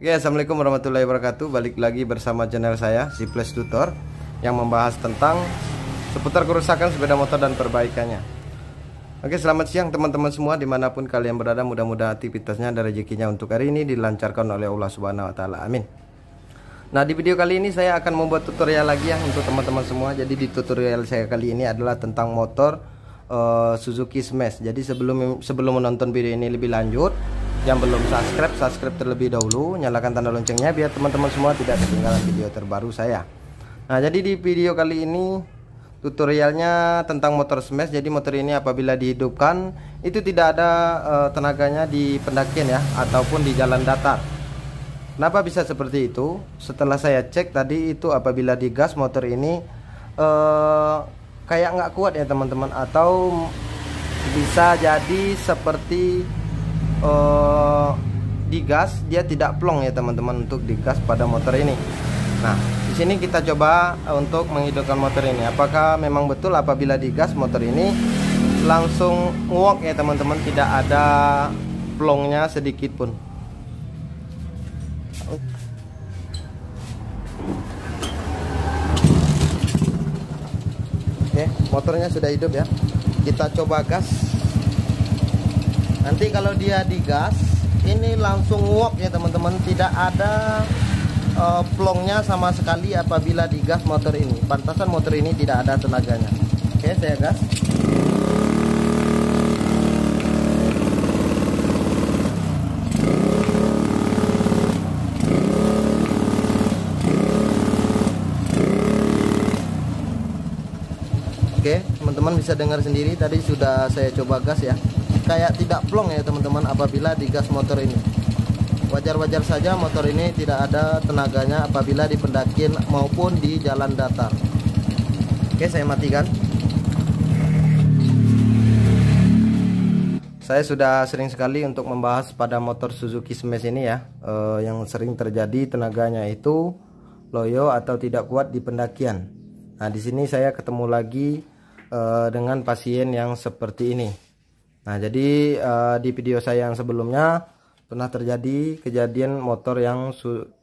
Oke, assalamualaikum warahmatullahi wabarakatuh. Balik lagi bersama channel saya Si Plus Tutor yang membahas tentang seputar kerusakan sepeda motor dan perbaikannya. Oke, selamat siang teman-teman semua dimanapun kalian berada. Mudah-mudahan aktivitasnya dan rezekinya untuk hari ini dilancarkan oleh Allah Subhanahu Wa Taala. Amin. Nah, di video kali ini saya akan membuat tutorial lagi ya untuk teman-teman semua. Jadi di tutorial saya kali ini adalah tentang motor Suzuki Smash. Jadi sebelum menonton video ini lebih lanjut, yang belum subscribe terlebih dahulu, nyalakan tanda loncengnya biar teman-teman semua tidak ketinggalan video terbaru saya. Nah, jadi di video kali ini tutorialnya tentang motor Smash. Jadi motor ini apabila dihidupkan itu tidak ada tenaganya di pendakian ya, ataupun di jalan datar. Kenapa bisa seperti itu? Setelah saya cek tadi, itu apabila digas motor ini kayak nggak kuat ya teman-teman, atau bisa jadi seperti digas dia tidak plong ya teman-teman untuk digas pada motor ini. Nah, di sini kita coba untuk menghidupkan motor ini. Apakah memang betul apabila digas motor ini langsung nguak ya teman-teman, tidak ada plongnya sedikit pun. Oke, motornya sudah hidup ya. Kita coba gas. Nanti kalau dia digas ini langsung nguap ya teman-teman, tidak ada plongnya sama sekali apabila digas motor ini. Pantasan motor ini tidak ada tenaganya. Oke, saya gas. Oke, teman-teman bisa dengar sendiri, tadi sudah saya coba gas ya, kayak tidak plong ya teman-teman apabila digas motor ini. Wajar-wajar saja motor ini tidak ada tenaganya apabila di pendakian maupun di jalan datar. Oke, saya matikan. Saya sudah sering sekali untuk membahas pada motor Suzuki Smash ini ya, yang sering terjadi tenaganya itu loyo atau tidak kuat di pendakian. Nah, di sini saya ketemu lagi dengan pasien yang seperti ini. Nah, jadi di video saya yang sebelumnya pernah terjadi kejadian motor yang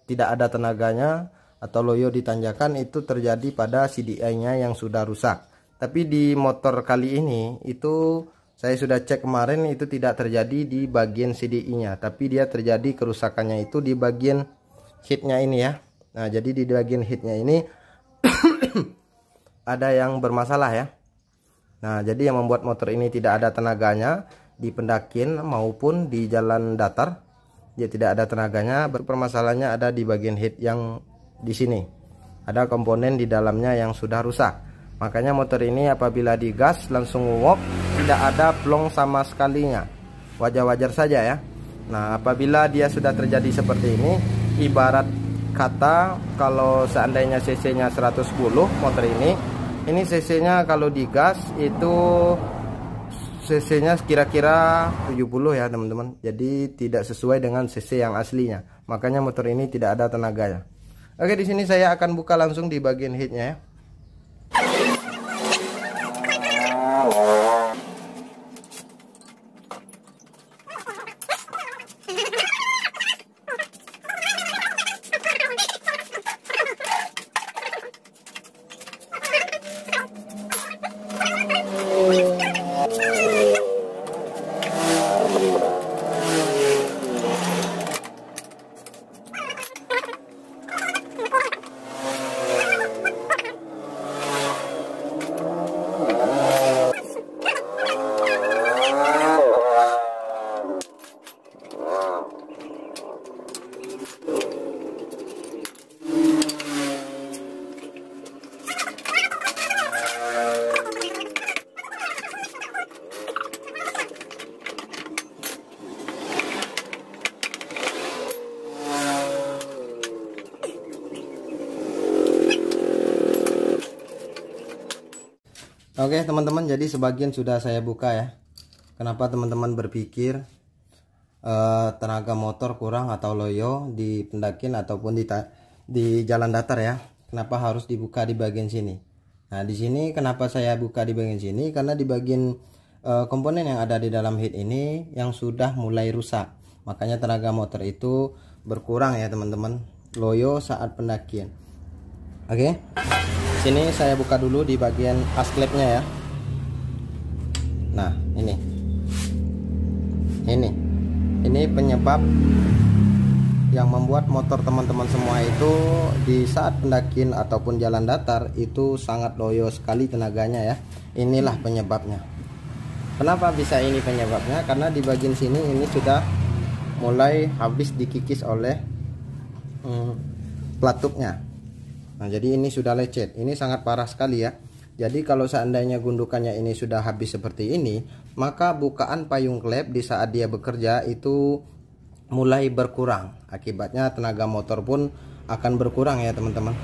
tidak ada tenaganya atau loyo di tanjakan, itu terjadi pada CDI-nya yang sudah rusak. Tapi di motor kali ini itu saya sudah cek kemarin, itu tidak terjadi di bagian CDI-nya, tapi dia terjadi kerusakannya itu di bagian headnya ini ya. Nah, jadi di bagian headnya ini ada yang bermasalah ya. Nah, jadi yang membuat motor ini tidak ada tenaganya di pendakian maupun di jalan datar, dia tidak ada tenaganya. Permasalahannya ada di bagian head yang di sini. Ada komponen di dalamnya yang sudah rusak. Makanya motor ini apabila digas langsung nguap, tidak ada plong sama sekalinya. Wajar-wajar saja ya. Nah, apabila dia sudah terjadi seperti ini, ibarat kata kalau seandainya cc-nya 110 motor ini cc-nya kalau digas itu cc-nya kira-kira 70 ya teman-teman. Jadi tidak sesuai dengan cc yang aslinya. Makanya motor ini tidak ada tenaganya. Oke, di sini saya akan buka langsung di bagian headnya ya. Oke teman-teman, jadi sebagian sudah saya buka ya. Kenapa teman-teman berpikir tenaga motor kurang atau loyo di pendakian ataupun di jalan datar ya? Kenapa harus dibuka di bagian sini? Nah, di sini kenapa saya buka di bagian sini? Karena di bagian komponen yang ada di dalam head ini yang sudah mulai rusak. Makanya tenaga motor itu berkurang ya teman-teman, loyo saat pendakian. Oke, sini saya buka dulu di bagian asklepnya ya. Nah ini penyebab yang membuat motor teman-teman semua itu di saat pendakian ataupun jalan datar itu sangat loyo sekali tenaganya ya. Inilah penyebabnya. Kenapa bisa ini penyebabnya? Karena di bagian sini ini sudah mulai habis dikikis oleh pelatuknya. Nah, jadi ini sudah lecet. Ini sangat parah sekali ya. Jadi kalau seandainya gundukannya ini sudah habis seperti ini, maka bukaan payung klep di saat dia bekerja itu mulai berkurang. Akibatnya tenaga motor pun akan berkurang ya teman-teman.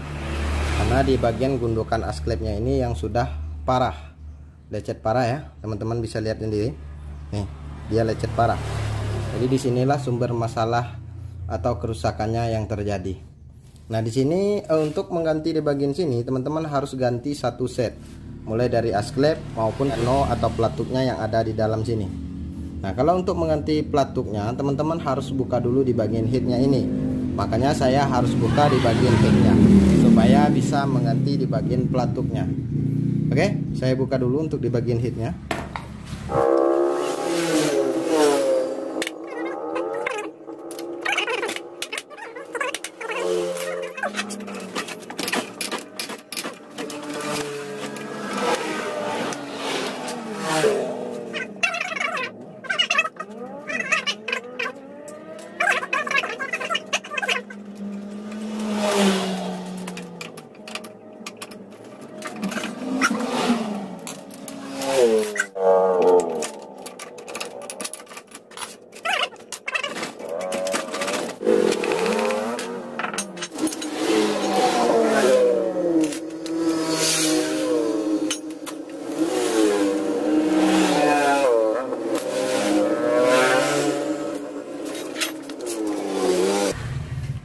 Karena di bagian gundukan asklepnya ini yang sudah parah, lecet parah ya. Teman-teman bisa lihat sendiri. Nih, dia lecet parah. Jadi disinilah sumber masalah atau kerusakannya yang terjadi. Nah di sini untuk mengganti di bagian sini teman-teman harus ganti satu set, mulai dari asklep maupun no atau pelatuknya yang ada di dalam sini. Nah kalau untuk mengganti pelatuknya teman-teman harus buka dulu di bagian headnya ini. Makanya saya harus buka di bagian headnya supaya bisa mengganti di bagian pelatuknya. Oke, saya buka dulu untuk di bagian headnya.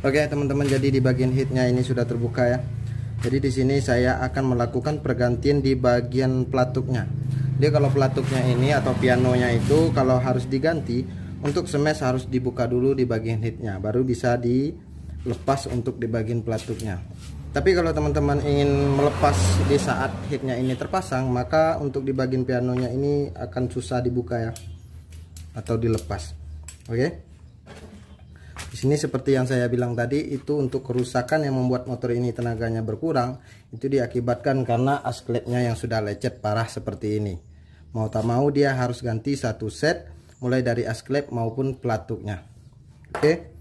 Oke teman-teman, jadi di bagian headnya ini sudah terbuka ya. Jadi di sini saya akan melakukan pergantian di bagian pelatuknya. Dia kalau pelatuknya ini atau pianonya itu kalau harus diganti, untuk semes harus dibuka dulu di bagian headnya, baru bisa dilepas untuk di bagian pelatuknya. Tapi kalau teman-teman ingin melepas di saat headnya ini terpasang, maka untuk di bagian pianonya ini akan susah dibuka ya, atau dilepas. Oke. Di sini seperti yang saya bilang tadi, itu untuk kerusakan yang membuat motor ini tenaganya berkurang, itu diakibatkan karena asklepnya yang sudah lecet parah seperti ini. Mau tak mau dia harus ganti satu set, mulai dari asklep maupun pelatuknya. Oke.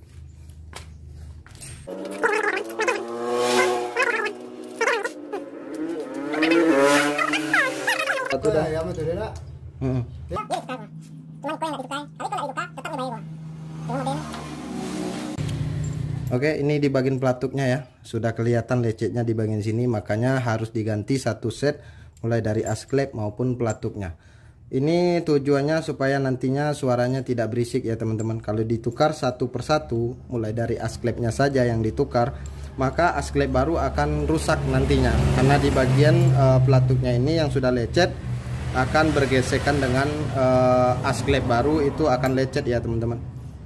Oke, ini di bagian pelatuknya ya, sudah kelihatan lecetnya di bagian sini, makanya harus diganti satu set mulai dari asklep maupun pelatuknya. Ini tujuannya supaya nantinya suaranya tidak berisik ya teman-teman. Kalau ditukar satu persatu, mulai dari asklepnya saja yang ditukar, maka asklep baru akan rusak nantinya, karena di bagian pelatuknya ini yang sudah lecet akan bergesekan dengan asklep baru, itu akan lecet ya teman-teman.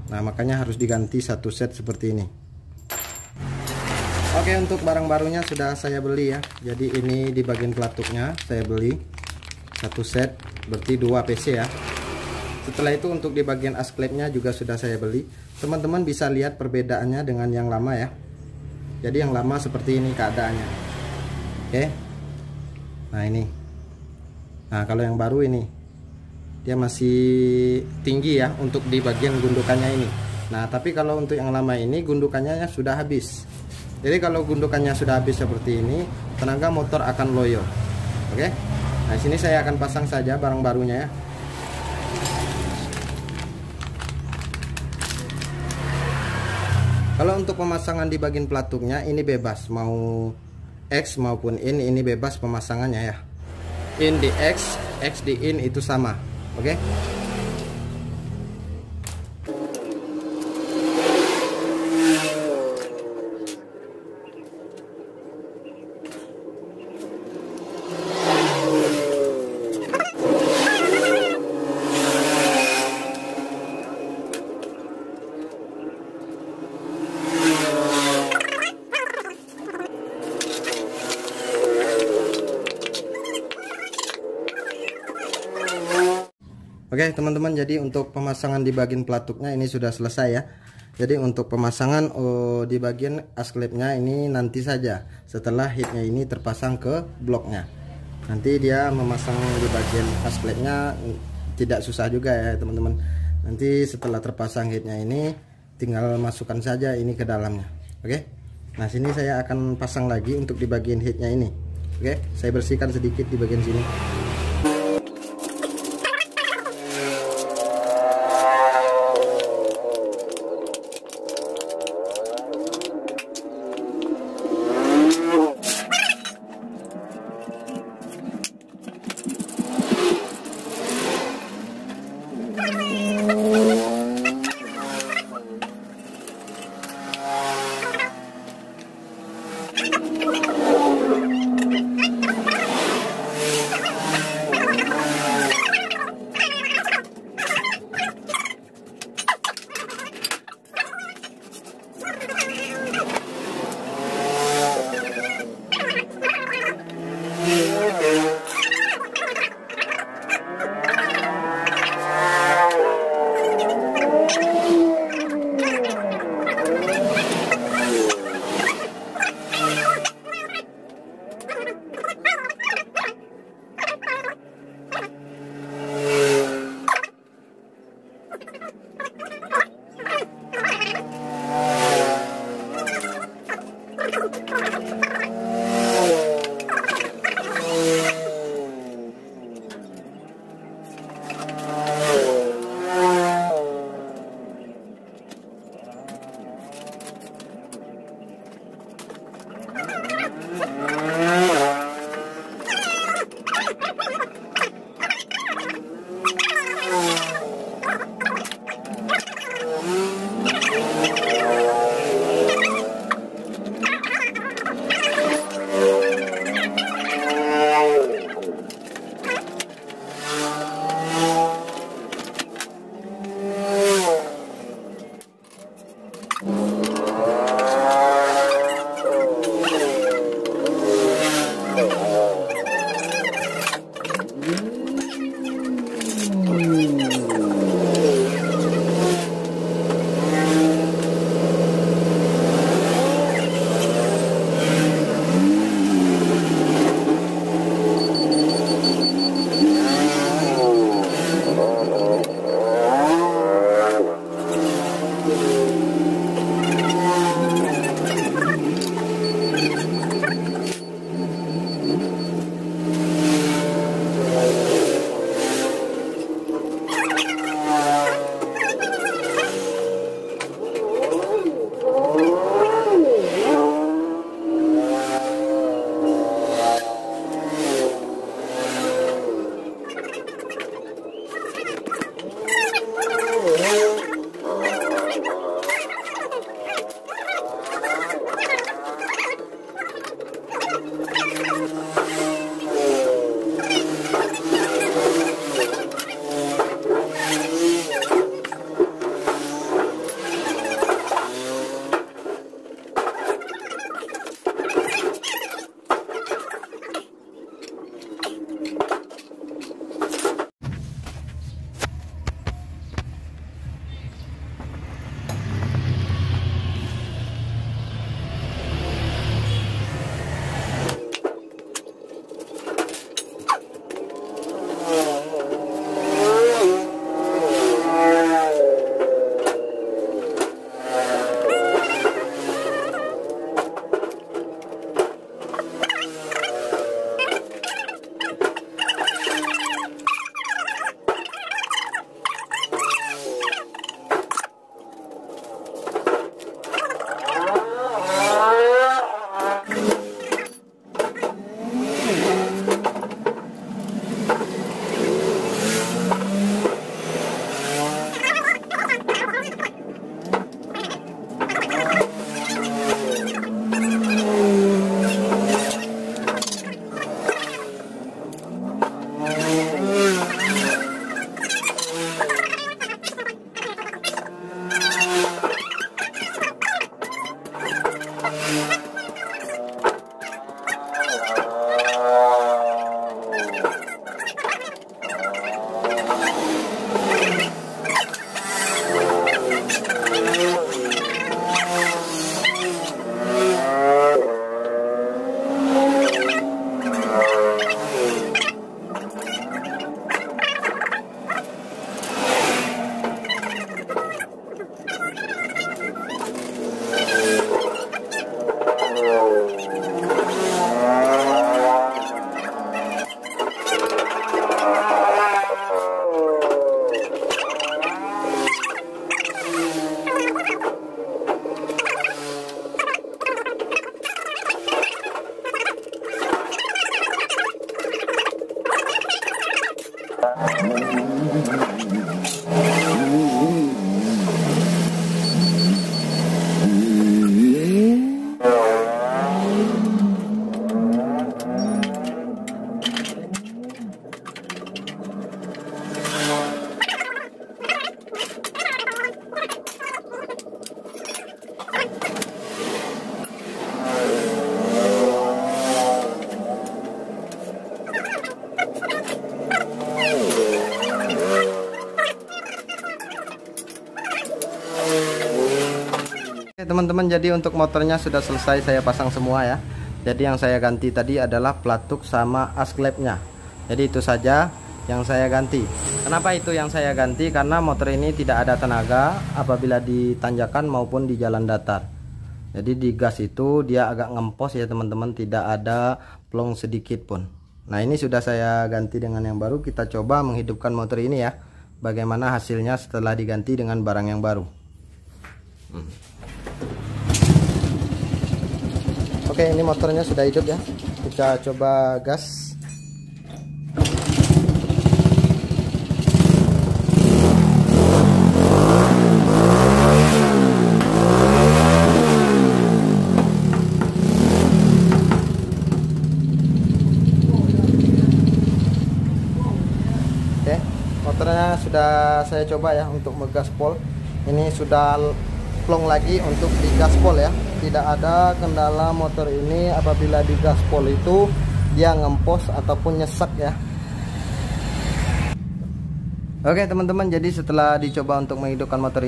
Nah makanya harus diganti satu set seperti ini. Oke, untuk barang barunya sudah saya beli ya. Jadi ini di bagian pelatuknya saya beli satu set, berarti 2 PC ya. Setelah itu untuk di bagian asklepnya juga sudah saya beli. Teman-teman bisa lihat perbedaannya dengan yang lama ya. Jadi yang lama seperti ini keadaannya. Oke. Nah ini. Nah kalau yang baru ini, dia masih tinggi ya untuk di bagian gundukannya ini. Nah tapi kalau untuk yang lama ini gundukannya sudah habis. Jadi kalau gundukannya sudah habis seperti ini, tenaga motor akan loyo. Oke. Nah sini saya akan pasang saja barang barunya ya. Kalau untuk pemasangan di bagian pelatuknya ini bebas, mau X maupun ini bebas pemasangannya ya. In di X, X di in itu sama. Oke. Oke teman-teman, jadi untuk pemasangan di bagian pelatuknya ini sudah selesai ya. Jadi untuk pemasangan di bagian asklepnya ini nanti saja setelah headnya ini terpasang ke bloknya. Nanti dia memasang di bagian asklepnya tidak susah juga ya teman-teman. Nanti setelah terpasang headnya ini tinggal masukkan saja ini ke dalamnya. Oke. Nah sini saya akan pasang lagi untuk di bagian headnya ini. Oke, saya bersihkan sedikit di bagian sini. teman-teman, jadi untuk motornya sudah selesai saya pasang semua ya. Jadi yang saya ganti tadi adalah pelatuk sama as klepnya. Jadi itu saja yang saya ganti. Kenapa itu yang saya ganti? Karena motor ini tidak ada tenaga apabila ditanjakan maupun di jalan datar. Jadi di gas itu dia agak ngempos ya teman-teman, tidak ada plong sedikit pun. Nah ini sudah saya ganti dengan yang baru. Kita coba menghidupkan motor ini ya, bagaimana hasilnya setelah diganti dengan barang yang baru. Oke, ini motornya sudah hidup ya. Kita coba gas. Oke, motornya sudah saya coba ya untuk megaspol. Ini sudah plong lagi untuk di gaspol ya. Tidak ada kendala motor ini apabila di gaspol itu dia ngempos ataupun nyesek ya. Oke teman-teman, jadi setelah dicoba untuk menghidupkan motor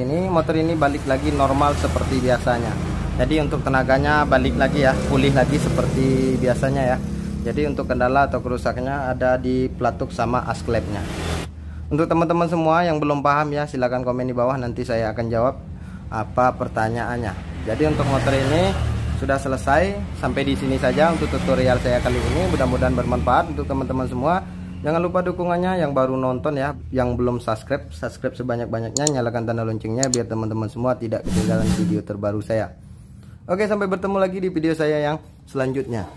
ini balik lagi normal seperti biasanya. Jadi untuk tenaganya balik lagi ya, pulih lagi seperti biasanya ya. Jadi untuk kendala atau kerusaknya ada di pelatuk sama as klepnya. Untuk teman-teman semua yang belum paham ya, silahkan komen di bawah, nanti saya akan jawab apa pertanyaannya. Jadi untuk motor ini sudah selesai. Sampai di sini saja untuk tutorial saya kali ini. Mudah-mudahan bermanfaat untuk teman-teman semua. Jangan lupa dukungannya, yang baru nonton ya, yang belum subscribe sebanyak-banyaknya, nyalakan tanda loncengnya biar teman-teman semua tidak ketinggalan video terbaru saya. Oke, sampai bertemu lagi di video saya yang selanjutnya.